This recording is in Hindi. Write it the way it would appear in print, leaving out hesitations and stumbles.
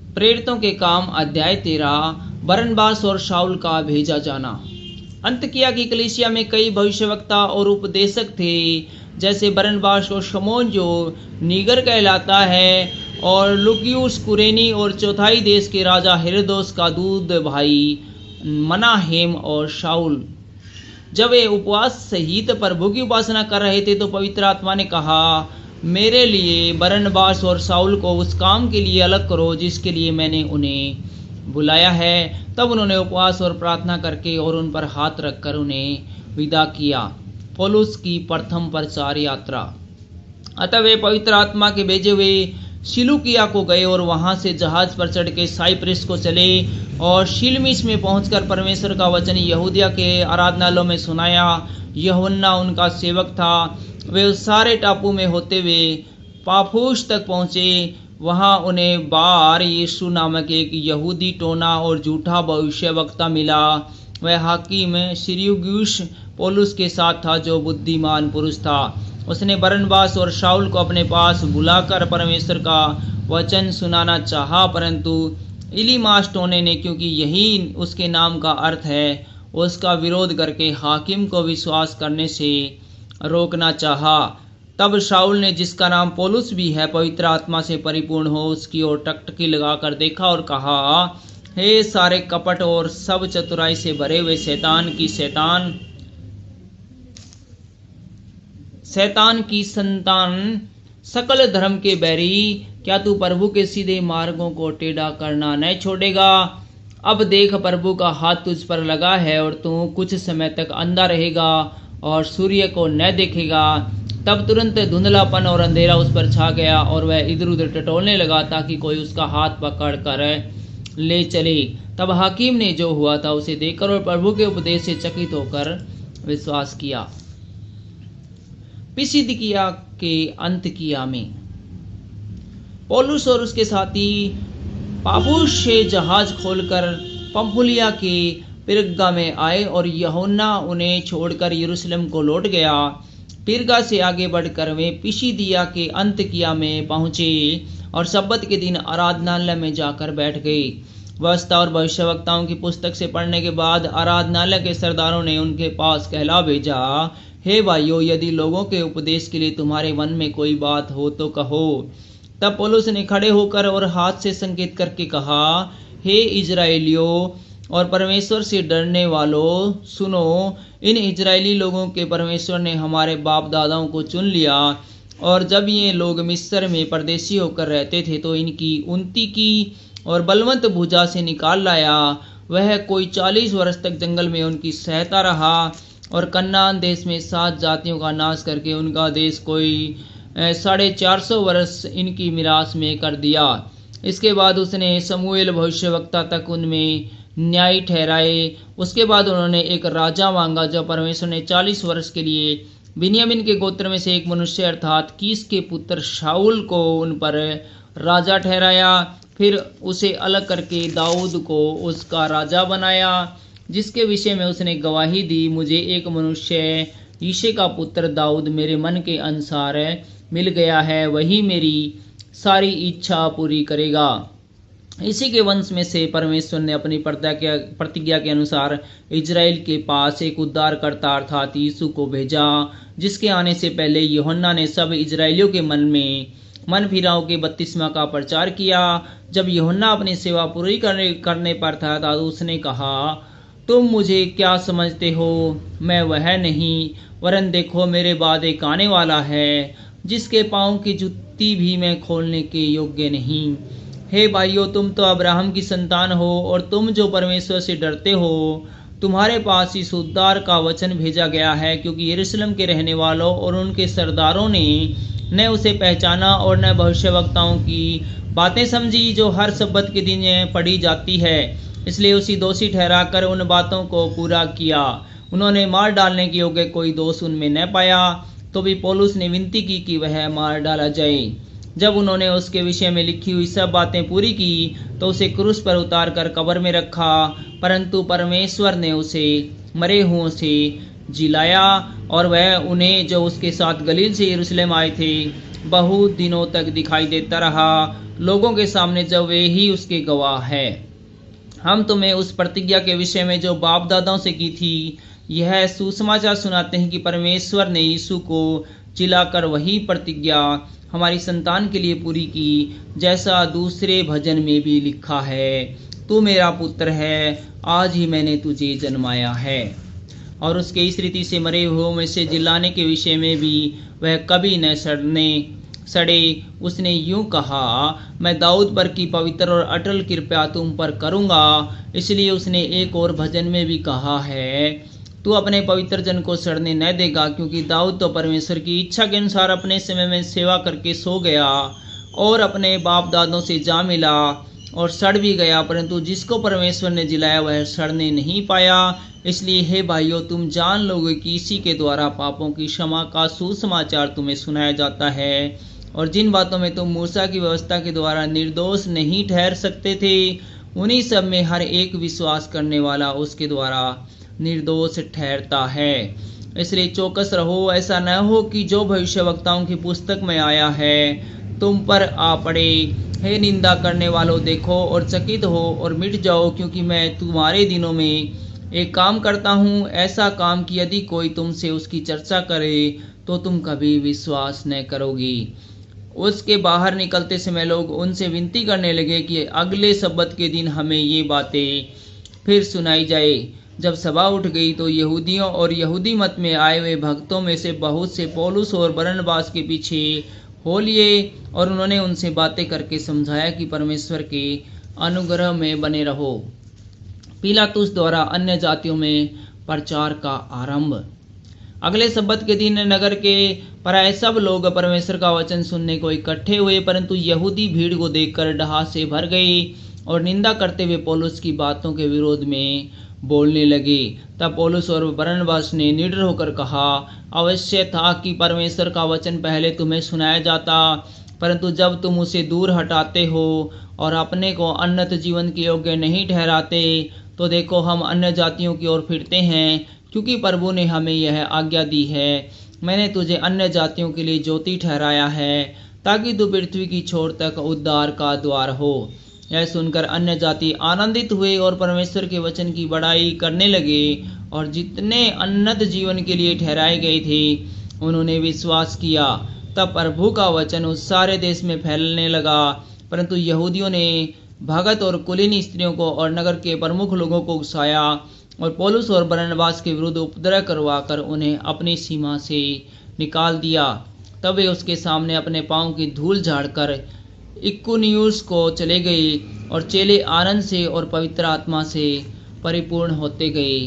प्रेरितों के काम अध्याय 13। बरनबास और शाऊल का भेजा जाना। अंतकिया की कलीसिया में कई भविष्यवक्ता और उपदेशक थे, जैसे बरनबास और शमौन जो नीगर कहलाता है, और लुकियुस कुरेनी, और चौथाई देश के राजा हेरोदेस का दूध भाई मनाहेम और शाऊल। जब वे उपवास सहित प्रभु की उपासना कर रहे थे तो पवित्र आत्मा ने कहा, मेरे लिए बरनबास और शाऊल को उस काम के लिए अलग करो जिसके लिए मैंने उन्हें बुलाया है। तब उन्होंने उपवास और प्रार्थना करके और उन पर हाथ रखकर उन्हें विदा किया। पौलुस की प्रथम प्रचार यात्रा। अतः वे पवित्र आत्मा के भेजे हुए सिलूकिया को गए और वहां से जहाज पर चढ़ के साइप्रस को चले और शिलमिस में पहुंचकर परमेश्वर का वचन यहूदिया के आराधनालयों में सुनाया। यूहन्ना उनका सेवक था। वे उस सारे टापू में होते हुए पाफुस तक पहुंचे। वहां उन्हें बार यीशु नामक एक यहूदी टोना और झूठा भविष्यवक्ता मिला। वह हाकिम सिरियुगुस पौलुस के साथ था, जो बुद्धिमान पुरुष था। उसने बरनबास और शाऊल को अपने पास बुलाकर परमेश्वर का वचन सुनाना चाहा, परंतु इलीमास टोने ने, क्योंकि यही उसके नाम का अर्थ है, उसका विरोध करके हाकिम को विश्वास करने से रोकना चाहा। तब शाऊल ने, जिसका नाम पौलुस भी है, पवित्र आत्मा से परिपूर्ण हो, उसकी ओर टकटकी लगाकर देखा और कहा, हे सारे कपट और सब चतुराई से भरे हुए शैतान की संतान, सकल धर्म के बैरी, क्या तू प्रभु के सीधे मार्गों को टेढ़ा करना न छोड़ेगा? अब देख, प्रभु का हाथ तुझ पर लगा है और तू कुछ समय तक अंधा रहेगा और सूर्य को न देखेगा। तब तुरंत धुंधलापन और अंधेरा उस पर छा गया और वह इधर उधर टटोलने लगा ताकि कोई उसका हाथ पकड़ कर ले चले। तब हाकिम ने जो हुआ था उसे देखकर और प्रभु के उपदेश से चकित होकर विश्वास किया। पिसिदिकिया के अंतकिया में पौलुस और उसके साथी पाफुस से जहाज खोलकर पंफुलिया के पिरगा में आए और यूहन्ना उन्हें छोड़कर यरूशलेम को लौट गया। पिरगा से आगे बढ़कर वे पिसिदिया के अंतकिया में पहुंचे और सब्बत के दिन आराधनालय में जाकर बैठ गए। व्यवस्था और भविष्यवक्ताओं की पुस्तक से पढ़ने के बाद आराधनालय के सरदारों ने उनके पास कहला भेजा, हे भाइयों, यदि लोगों के उपदेश के लिए तुम्हारे मन में कोई बात हो तो कहो। तब पौलुस ने खड़े होकर और हाथ से संकेत करके कहा, हे इजराइलियों और परमेश्वर से डरने वालों, सुनो। इन इजरायली लोगों के परमेश्वर ने हमारे बाप दादाओं को चुन लिया, और जब ये लोग मिस्र में परदेशी होकर रहते थे तो इनकी उन्नति की और बलवंत भुजा से निकाल लाया। वह कोई 40 वर्ष तक जंगल में उनकी सहायता रहा और कन्नान देश में 7 जातियों का नाश करके उनका देश कोई 450 वर्ष इनकी मिरास में कर दिया। इसके बाद उसने शमूएल भविष्यवक्ता तक उनमें न्याय ठहराए। उसके बाद उन्होंने एक राजा मांगा, जो परमेश्वर ने 40 वर्ष के लिए बिन्यामीन के गोत्र में से एक मनुष्य अर्थात कीस के पुत्र शाऊल को उन पर राजा ठहराया। फिर उसे अलग करके दाऊद को उसका राजा बनाया, जिसके विषय में उसने गवाही दी, मुझे एक मनुष्य यिशै का पुत्र दाऊद मेरे मन के अनुसार मिल गया है, वही मेरी सारी इच्छा पूरी करेगा। इसी के वंश में से परमेश्वर ने अपनी प्रतिज्ञा के अनुसार इजराइल के पास एक उद्धारकर्ता अर्थात यीशु को भेजा, जिसके आने से पहले यूहन्ना ने सब इजराइलियों के मन में मन फिराव के बपतिस्मा का प्रचार किया। जब यूहन्ना अपनी सेवा पूरी करने पर था तो उसने कहा, तुम मुझे क्या समझते हो? मैं वह नहीं, वरन देखो, मेरे बाद एक आने वाला है, जिसके पाँव की जूती भी मैं खोलने के योग्य नहीं। हे भाइयों, तुम तो अब्राहम की संतान हो और तुम जो परमेश्वर से डरते हो, तुम्हारे पास इस उद्धार का वचन भेजा गया है, क्योंकि यरूशलेम के रहने वालों और उनके सरदारों ने न उसे पहचाना और न भविष्यवक्ताओं की बातें समझी जो हर सब्बत के दिन पढ़ी जाती है। इसलिए उसी दोषी ठहराकर उन बातों को पूरा किया। उन्होंने मार डालने के योग्य कोई दोष उनमें न पाया, तो भी पौलुस ने विनती की कि वह मार डाला जाए। जब उन्होंने उसके विषय में लिखी हुई सब बातें पूरी की तो उसे क्रूस पर उतार कर कब्र में रखा, परंतु परमेश्वर ने उसे मरे हुओं से जिलाया और वह उन्हें जो उसके साथ गलील से यरूशलेम आए थे बहुत दिनों तक दिखाई देता रहा लोगों के सामने, जब वे ही उसके गवाह है। हम तुम्हें उस प्रतिज्ञा के विषय में जो बाप दादाओं से की थी यह सुसमाचार सुनाते हैं कि परमेश्वर ने यीशु को जिलाकर वही प्रतिज्ञा हमारी संतान के लिए पूरी की, जैसा दूसरे भजन में भी लिखा है, तू मेरा पुत्र है, आज ही मैंने तुझे जन्माया है। और उसके इस रीति से मरे हुओं में से जिलाने के विषय में भी वह कभी न सड़े। उसने यूं कहा, मैं दाऊद पर की पवित्र और अटल कृपा तुम पर करूंगा। इसलिए उसने एक और भजन में भी कहा है, तू अपने पवित्र जन को सड़ने न देगा, क्योंकि दाऊद तो परमेश्वर की इच्छा के अनुसार अपने समय में सेवा करके सो गया और अपने बाप दादों से जा मिला और सड़ भी गया, परंतु जिसको परमेश्वर ने जिलाया वह सड़ने नहीं पाया। इसलिए हे भाइयों, तुम जान लोगे कि इसी के द्वारा पापों की क्षमा का सुसमाचार तुम्हें सुनाया जाता है। और जिन बातों में तुम मूसा की व्यवस्था के द्वारा निर्दोष नहीं ठहर सकते थे, उन्हीं सब में हर एक विश्वास करने वाला उसके द्वारा निर्दोष ठहरता है। इसलिए चौकस रहो, ऐसा न हो कि जो भविष्यवक्ताओं की पुस्तक में आया है तुम पर आ पड़े। हे निंदा करने वालों, देखो और चकित हो और मिट जाओ, क्योंकि मैं तुम्हारे दिनों में एक काम करता हूँ, ऐसा काम कि यदि कोई तुमसे उसकी चर्चा करे तो तुम कभी विश्वास न करोगी। उसके बाहर निकलते समय लोग उनसे विनती करने लगे कि अगले सब्बत के दिन हमें ये बातें फिर सुनाई जाए। जब सभा उठ गई तो यहूदियों और यहूदी मत में आए हुए भक्तों में से बहुत से पौलुस और बरनबास के पीछे हो लिए और उन्होंने उनसे बातें करके समझाया कि परमेश्वर के अनुग्रह में बने रहो। पिलातुस द्वारा अन्य जातियों में प्रचार का आरंभ। अगले सब्बत के दिन नगर के पराए सब लोग परमेश्वर का वचन सुनने को इकट्ठे हुए, परंतु यहूदी भीड़ को देखकर डहा से भर गए और निंदा करते हुए पौलुस की बातों के विरोध में बोलने लगे। तब पौलुस और बरनबास ने निडर होकर कहा, अवश्य था कि परमेश्वर का वचन पहले तुम्हें सुनाया जाता, परंतु जब तुम उसे दूर हटाते हो और अपने को उन्नत जीवन के योग्य नहीं ठहराते, तो देखो हम अन्य जातियों की ओर फिरते हैं, क्योंकि प्रभु ने हमें यह आज्ञा दी है, मैंने तुझे अन्य जातियों के लिए ज्योति ठहराया है, ताकि तू पृथ्वी की छोर तक उद्धार का द्वार हो। यह सुनकर अन्य जाति आनंदित हुए और परमेश्वर के वचन की बड़ाई करने लगे, और जितने उन्नत जीवन के लिए ठहराए गए थे उन्होंने विश्वास किया। तब प्रभु का वचन उस सारे देश में फैलने लगा, परंतु यहूदियों ने भगत और कुलीन स्त्रियों को और नगर के प्रमुख लोगों को उकसाया और पौलुस और बरनबास के विरुद्ध उपद्रव करवाकर उन्हें अपनी सीमा से निकाल दिया। तब वे उसके सामने अपने पांव की धूल झाड़कर इकुनियुस को चले गए और चेले आनंद से और पवित्र आत्मा से परिपूर्ण होते गए।